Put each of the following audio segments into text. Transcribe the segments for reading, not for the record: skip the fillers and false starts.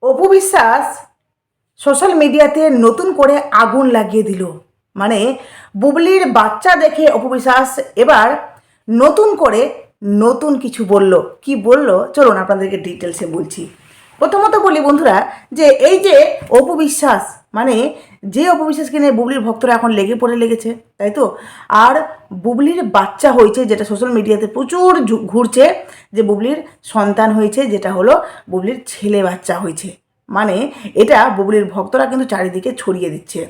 Apu Biswas social মিডিয়াতে নতুন করে আগুন লাগিয়ে দিল। মানে বুবলির বাচ্চা দেখে অপু বিশ্বাস এবার নতুন করে নতুন কিছু বলল। কি বলল চলুন আপনাদেরকে ডিটেলসে বলছি। প্রথমত বলি বন্ধুরা, যে এই যে অপু বিশ্বাস, মানে যে অপু বিশ্বাসকে নিয়ে বুবলির ভক্তরা এখন লেগেছে, তাই তো। আর বুবলির বাচ্চা হয়েছে, যেটা সোশ্যাল মিডিয়াতে প্রচুর ঘুরছে, যে বুবলির সন্তান হয়েছে, যেটা হলো বুবলির ছেলে বাচ্চা হয়েছে। মানে এটা বুবলির ভক্তরা কিন্তু চারিদিকে ছড়িয়ে দিচ্ছে।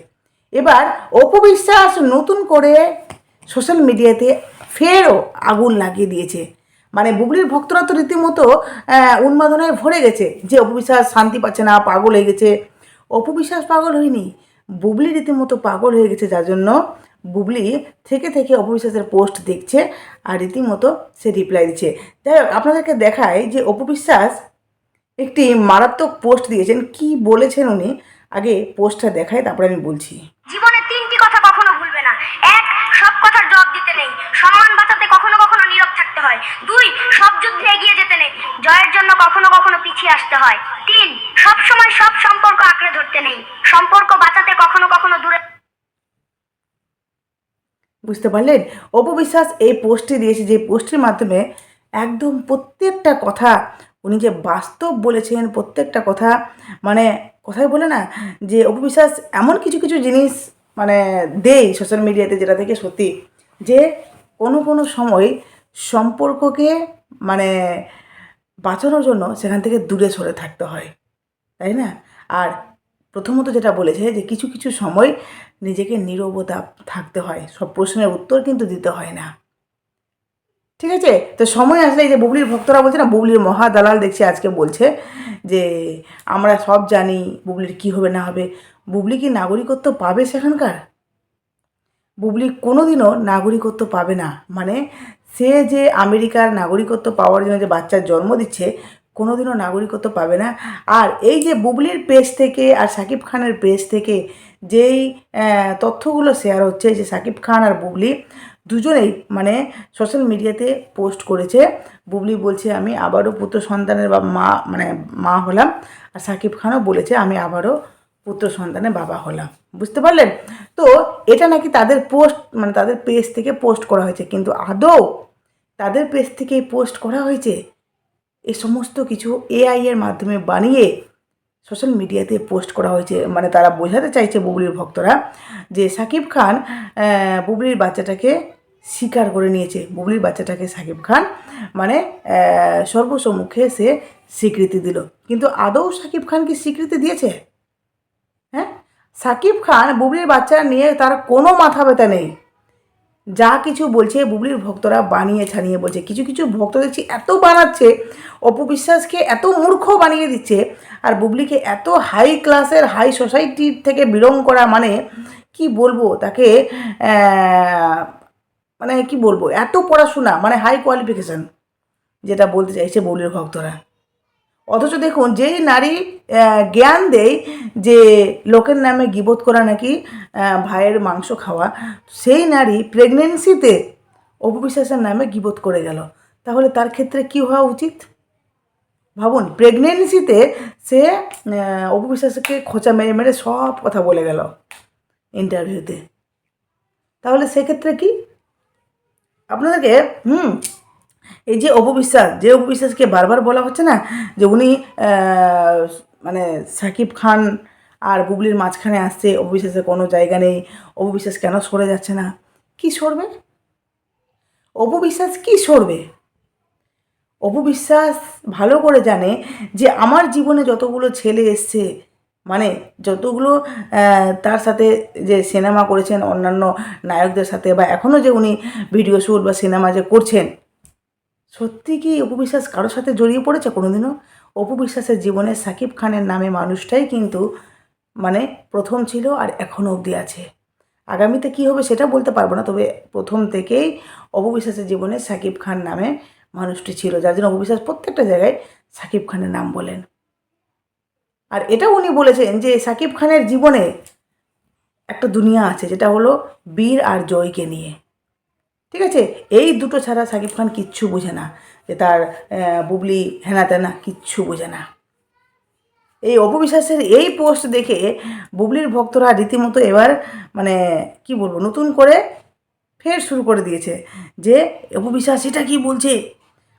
এবার অপু বিশ্বাস নতুন করে সোশ্যাল মিডিয়াতে ফেরও আগুন লাগিয়ে দিয়েছে। মানে বুবলির ভক্তরা তো রীতিমতো উন্মাদনায় ভরে গেছে, যে অপু বিশ্বাস শান্তি পাচ্ছে না, পাগল হয়ে গেছে। অপু বিশ্বাস পাগল হয়নি, বুবলি রীতিমতো পাগল হয়ে গেছে, যার জন্য বুবলি থেকে থেকে অপু বিশ্বাসের পোস্ট দেখছে আর রীতিমতো সে রিপ্লাই দিচ্ছে। যাই হোক, আপনাদেরকে দেখায় যে অপু বিশ্বাস একটি মারাত্মক পোস্ট দিয়েছেন। কি বলেছেন উনি, আগে পোস্টটা দেখায় তারপরে আমি বলছি। জীবনে তিনটি কথা কখনো ভুলবে না। এক, সব কথার জবাব দিতে নেই, সম্মান বাঁচাতে কখনো কখনো নীরব থাকতে হয়। দুই, সব যুদ্ধে এগিয়ে যেতে নেই, জয়ের জন্য কখনো কখনো পিছিয়ে আসতে হয়। তিন, সব সময় সব সম্পর্ক আঁকড়ে ধরতে নেই, সম্পর্ক বাঁচাতে কখনো কখনো দূরে। বুঝতে পারলেন? অপু বিশ্বাস এই পোস্টটি দিয়েছে, যে পোস্টের মাধ্যমে একদম প্রত্যেকটা কথা উনি যে বাস্তব বলেছেন, প্রত্যেকটা কথা, মানে কথাই বলে না, যে অপু বিশ্বাস এমন কিছু কিছু জিনিস মানে দেয় সোশ্যাল মিডিয়াতে, যেটা থেকে সত্যি, যে কোনো কোনো সময় সম্পর্ককে মানে বাঁচানোর জন্য সেখান থেকে দূরে সরে থাকতে হয়, তাই না? আর প্রথমত যেটা বলেছে, যে কিছু কিছু সময় নিজেকে নীরবতা থাকতে হয়, সব প্রশ্নের উত্তর কিন্তু দিতে হয় না। ঠিক আছে, তো সময় আসলে এই যে বুবলির ভক্তরা বলছে না, বুবলির মহা দালাল দেখছি আজকে বলছে যে আমরা সব জানি বুবলির কী হবে না হবে। বুবলি কি নাগরিকত্ব পাবে সেখানকার? বুবলি কোনো দিনও নাগরিকত্ব পাবে না। মানে সে যে আমেরিকার নাগরিকত্ব পাওয়ার জন্য যে বাচ্চার জন্ম দিচ্ছে, কোনো দিনও নাগরিকত্ব পাবে না। আর এই যে বুবলির পেজ থেকে আর শাকিব খানের পেজ থেকে যেই তথ্যগুলো শেয়ার হচ্ছে, যে শাকিব খান আর বুবলি দুজনেই মানে সোশ্যাল মিডিয়াতে পোস্ট করেছে। বুবলি বলছে আমি আবারও পুত্র সন্তানের বা মা, মানে মা হলাম। আর শাকিব খানও বলেছে আমি আবারও পুত্র সন্তানের বাবা হলাম। বুঝতে পারলেন? তো এটা নাকি তাদের পোস্ট, মানে তাদের পেজ থেকে পোস্ট করা হয়েছে, কিন্তু আদৌ তাদের পেজ থেকেই পোস্ট করা হয়েছে? এ সমস্ত কিছু এআই এর মাধ্যমে বানিয়ে সোশ্যাল মিডিয়াতে পোস্ট করা হয়েছে। মানে তারা বোঝাতে চাইছে বুবলির ভক্তরা, যে শাকিব খান বুবলির বাচ্চাটাকে স্বীকার করে নিয়েছে, বুবলির বাচ্চাটাকে শাকিব খান মানে সর্বসম্মুখে সে স্বীকৃতি দিল। কিন্তু আদৌ শাকিব খান কি স্বীকৃতি দিয়েছে? হ্যাঁ, শাকিব খান বুবলির বাচ্চা নিয়ে তার কোনো মাথা ব্যথা নেই। যা কিছু বলছে বুবলির ভক্তরা বানিয়ে ছানিয়ে বলছে। কিছু কিছু ভক্ত দেখছি এত বানাচ্ছে, অপু বিশ্বাসকে এত মূর্খ বানিয়ে দিচ্ছে, আর বুবলিকে এত হাই ক্লাসের হাই সোসাইটির থেকে বিলং করা, মানে কি বলবো তাকে, মানে কি বলবো, এত পড়াশোনা, মানে হাই কোয়ালিফিকেশান, যেটা বলতে চাইছে বুবলির ভক্তরা। অথচ দেখুন, যেই নারী জ্ঞান দেয় যে লোকের নামে গীবত করা নাকি ভাইয়ের মাংস খাওয়া, সেই নারী প্রেগনেন্সিতে অপু বিশ্বাসের নামে গীবত করে গেল। তাহলে তার ক্ষেত্রে কী হওয়া উচিত ভাবুন। প্রেগনেন্সিতে সে অপু বিশ্বাসকে খোঁচা মেরে মেরে সব কথা বলে গেল ইন্টারভিউতে। তাহলে সেক্ষেত্রে কি আপনাদেরকে এই যে অপু বিশ্বাস, যে অপু বিশ্বাসকে বারবার বলা হচ্ছে না যে উনি মানে শাকিব খান আর বুবলির মাঝখানে আসছে, অপু বিশ্বাসের কোনো জায়গা নেই, অপু বিশ্বাস কেন সরে যাচ্ছে না? কি সরবে অপু বিশ্বাস, কি সরবে? অপু বিশ্বাস ভালো করে জানে যে আমার জীবনে যতগুলো ছেলে এসছে, মানে যতগুলো তার সাথে যে সিনেমা করেছেন অন্যান্য নায়কদের সাথে, বা এখনও যে উনি ভিডিও শ্যুট বা সিনেমা যে করছেন, সত্যি কি অপু বিশ্বাস কারোর সাথে জড়িয়ে পড়েছে কোনোদিনও? অপু বিশ্বাসের জীবনে শাকিব খানের নামে মানুষটাই কিন্তু মানে প্রথম ছিল, আর এখনও অবধি আছে। আগামীতে কী হবে সেটা বলতে পারবো না, তবে প্রথম থেকেই অপু বিশ্বাসের জীবনে শাকিব খান নামে মানুষটি ছিল, যার জন্য অপু বিশ্বাস প্রত্যেকটা জায়গায় শাকিব খানের নাম বলেন। আর এটাও উনি বলেছেন যে শাকিব খানের জীবনে একটা দুনিয়া আছে, যেটা হলো বীর আর জয়কে নিয়ে। ঠিক আছে, এই দুটো ছাড়া শাকিব খান কিচ্ছু বোঝে না, যে তার বুবলি হেনা তেনা কিচ্ছু বোঝে না। এই অপু বিশ্বাসের এই পোস্ট দেখে বুবলির ভক্তরা রীতিমতো এবার মানে কি বলবো নতুন করে ফের শুরু করে দিয়েছে যে অপু বিশ্বাস এটা কি বলছে,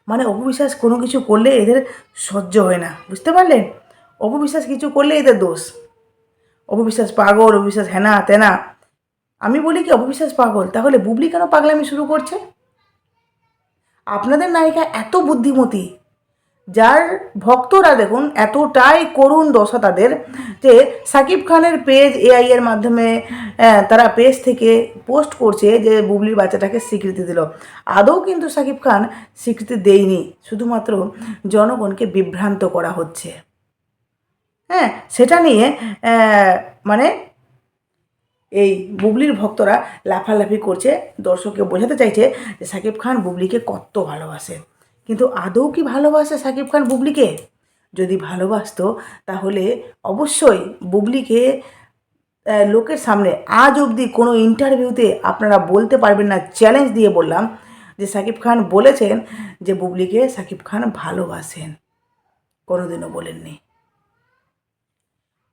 মানে অপু বিশ্বাস কোনো কিছু করলে এদের সহ্য হয় না, বুঝতে পারলেন? অপু বিশ্বাস কিছু করলে এদের দোষ, অপু বিশ্বাস পাগল, অপু বিশ্বাস হেনা তেনা। আমি বলি কি অপু বিশ্বাস পাগল, তাহলে বুবলি কেন পাগলামি শুরু করছে? আপনাদের নায়িকা এত বুদ্ধিমতী, যার ভক্তরা দেখুন এতটাই করুণ দশা তাদের, যে সাকিব খানের পেজ এআই এর মাধ্যমে তারা পেজ থেকে পোস্ট করছে যে বুবলির বাচ্চাটাকে স্বীকৃতি দিল। আদৌ কিন্তু সাকিব খান স্বীকৃতি দেয়নি, শুধুমাত্র জনগণকে বিভ্রান্ত করা হচ্ছে। হ্যাঁ, সেটা নিয়ে মানে এই বুবলির ভক্তরা লাফালাফি করছে, দর্শককে বোঝাতে চাইছে যে সাকিব খান বুবলিকে কত ভালোবাসে। কিন্তু আদৌ কি ভালোবাসে সাকিব খান বুবলিকে? যদি ভালোবাসতো তাহলে অবশ্যই বুবলিকে লোকের সামনে আজ অবধি কোনো ইন্টারভিউতে আপনারা বলতে পারবেন না, চ্যালেঞ্জ দিয়ে বললাম, যে সাকিব খান বলেছেন যে বুবলিকে সাকিব খান ভালোবাসেন। কোনোদিনও বলেননি,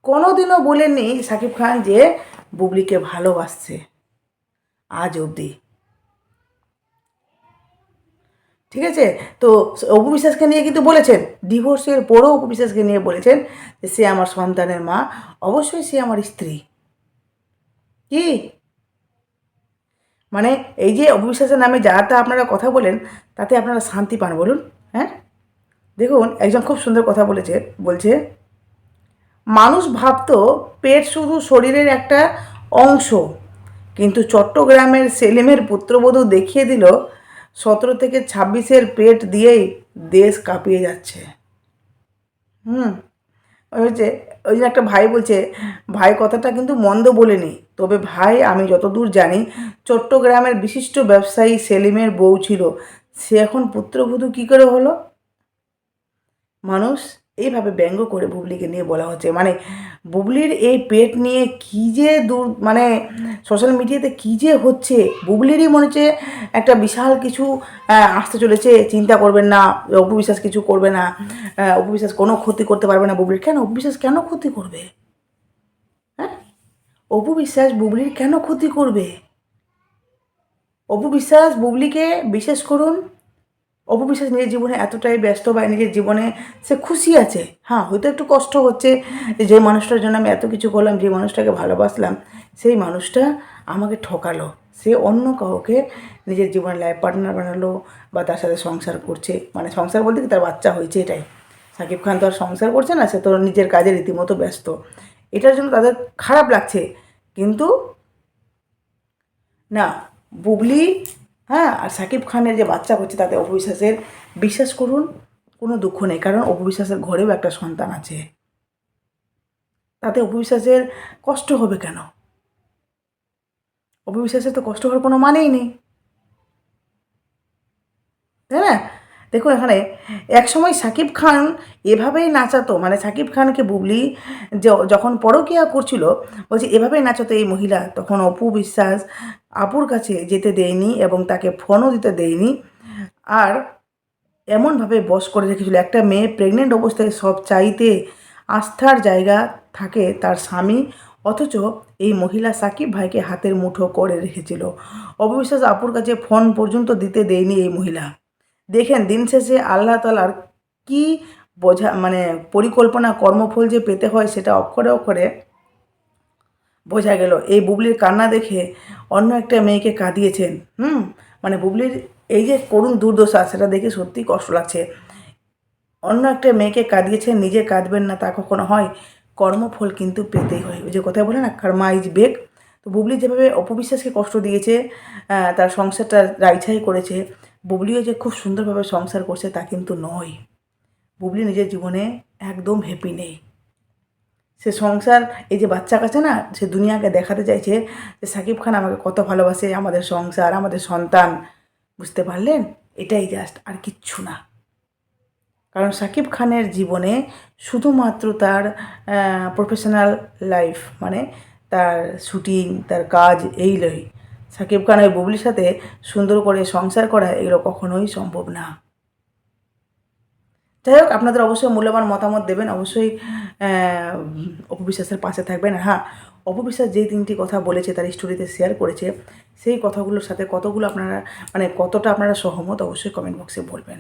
কোনোদিনও বলেননি সাকিব খান যে বুবলিকে ভালোবাসছে আজ অবধি। ঠিক আছে, তো অপু বিশ্বাসকে নিয়ে কিন্তু বলেছেন, ডিভোর্সের পরও অপু বিশ্বাসকে নিয়ে বলেছেন যে সে আমার সন্তানের মা, অবশ্যই সে আমার স্ত্রী। কি মানে এই যে অপু বিশ্বাসের নামে যাতে আপনারা কথা বলেন তাতে আপনারা শান্তি পান বলুন? হ্যাঁ, দেখুন একজন খুব সুন্দর কথা বলেছে, বলছে মানুষ ভাবতো পেট শুধু শরীরের একটা অংশ, কিন্তু চট্টগ্রামের সেলিমের পুত্রবধূ দেখিয়ে দিল 17 থেকে 26-এর পেট দিয়েই দেশ কাঁপিয়ে যাচ্ছে। হুম, হয়েছে, ওই জন্য একটা ভাই বলছে, ভাই কথাটা কিন্তু মন্দ বলেনি, তবে ভাই আমি যতদূর জানি চট্টগ্রামের বিশিষ্ট ব্যবসায়ী সেলিমের বউ ছিল, সে এখন পুত্রবধূ কী করে হলো? মানুষ এইভাবে ব্যঙ্গ করে বুবলিকে নিয়ে বলা হচ্ছে, মানে বুবলির এই পেট নিয়ে কী যে দূর, মানে সোশ্যাল মিডিয়াতে কী যে হচ্ছে, বুবলিরই মনে হচ্ছে একটা বিশাল কিছু আসতে চলেছে, চিন্তা করবেন না, অপু বিশ্বাস কিছু করবে না, অপু বিশ্বাস কোনো ক্ষতি করতে পারবে না বুবলির। কেন অপু বিশ্বাস কেন ক্ষতি করবে? হ্যাঁ, অপু বিশ্বাস বুবলির কেন ক্ষতি করবে? অপু বিশ্বাস বুবলিকে বিশ্বাস করুন, অপু বিশ্বাস নিজের জীবনে এতটাই ব্যস্ত বা নিজের জীবনে সে খুশি আছে। হ্যাঁ, হয়তো একটু কষ্ট হচ্ছে যে মানুষটার জন্য আমি এত কিছু করলাম, যে মানুষটাকে ভালোবাসলাম, সেই মানুষটা আমাকে ঠকালো, সে অন্য কাউকে নিজের জীবনে লাইফ পার্টনার বানালো বা তার সাথে সংসার করছে, মানে সংসার বলতে কি তার বাচ্চা হয়েছে এটাই। সাকিব খান তো আর সংসার করছে না, সে তো নিজের কাজে রীতিমতো ব্যস্ত, এটার জন্য তাদের খারাপ লাগছে। কিন্তু না, বুবলি হ্যাঁ আর সাকিব খানের যে বাচ্চা হচ্ছে তাতে অপু বিশ্বাসের বিশ্বাস করুন কোনো দুঃখ নেই, কারণ অপু বিশ্বাসের ঘরেও একটা সন্তান আছে, তাতে অপু বিশ্বাসের কষ্ট হবে কেন? অপু বিশ্বাসের তো কষ্ট হওয়ার কোনো মানেই নেই, তাই না? দেখুন এখানে একসময় সাকিব খান এভাবেই নাচাতো, মানে সাকিব খানকে বুবলি যখন পরকীয়া করছিল, বলছে এভাবেই নাচাতো এই মহিলা, তখন অপু বিশ্বাস আপুর কাছে যেতে দেয়নি এবং তাকে ফোনও দিতে দেয়নি। আর এমনভাবে বশ করে রেখেছিল, একটা মেয়ে প্রেগনেন্ট অবস্থায় সব চাইতে আস্থার জায়গা থাকে তার স্বামী, অথচ এই মহিলা সাকিব ভাইকে হাতের মুঠো করে রেখেছিল। অবিশ্বাস আপুর কাছে ফোন পর্যন্ত দিতে দেয়নি এই মহিলা। দেখেন দিন শেষে আল্লাহ তাআলার কি বোঝা, মানে পরিকল্পনা কর্মফল যে পেতে হয় সেটা অক্ষরে অক্ষরে বোঝা গেল। এই বুবলির কান্না দেখে অন্য একটা মেয়েকে কাঁদিয়েছেন। মানে বুবলির এই যে করুণ দুর্দশা সেটা দেখে সত্যিই কষ্ট লাগছে। অন্য একটা মেয়েকে কাঁদিয়েছেন, নিজে কাঁদবেন না তা কখনো হয়? কর্মফল কিন্তু পেতেই হয়, ওই যে কথায় বলে না, কর্মা ইজ বেক। তো বুবলি যেভাবে অপবিশ্বাসকে কষ্ট দিয়েছে, তার সংসারটা রাইছাই করেছে, বুবলিও যে খুব সুন্দরভাবে সংসার করছে তা কিন্তু নয়। বুবলি নিজের জীবনে একদম হ্যাপি নেই। সে সংসার, এই যে বাচ্চা কাছে না, সে দুনিয়াকে দেখাতে চাইছে যে সাকিব খান আমাকে কত ভালোবাসে, আমাদের সংসার, আমাদের সন্তান। বুঝতে পারলেন? এটাই জাস্ট, আর কিচ্ছু না। কারণ সাকিব খানের জীবনে শুধুমাত্র তার প্রফেশনাল লাইফ, মানে তার শুটিং, তার কাজ, এই লই। সাকিব খান ওই বুবলির সাথে সুন্দর করে সংসার করা এগুলো কখনোই সম্ভব না। যাই হোক, আপনাদের অবশ্যই মূল্যবান মতামত দেবেন, অবশ্যই অপু বিশ্বাসের পাশে থাকবেন। হ্যাঁ, অপু বিশ্বাস যেই 3টি কথা বলেছে তার স্টোরিতে শেয়ার করেছে, সেই কথাগুলোর সাথে কতগুলো আপনারা মানে কতটা আপনারা সহমত অবশ্যই কমেন্ট বক্সে বলবেন।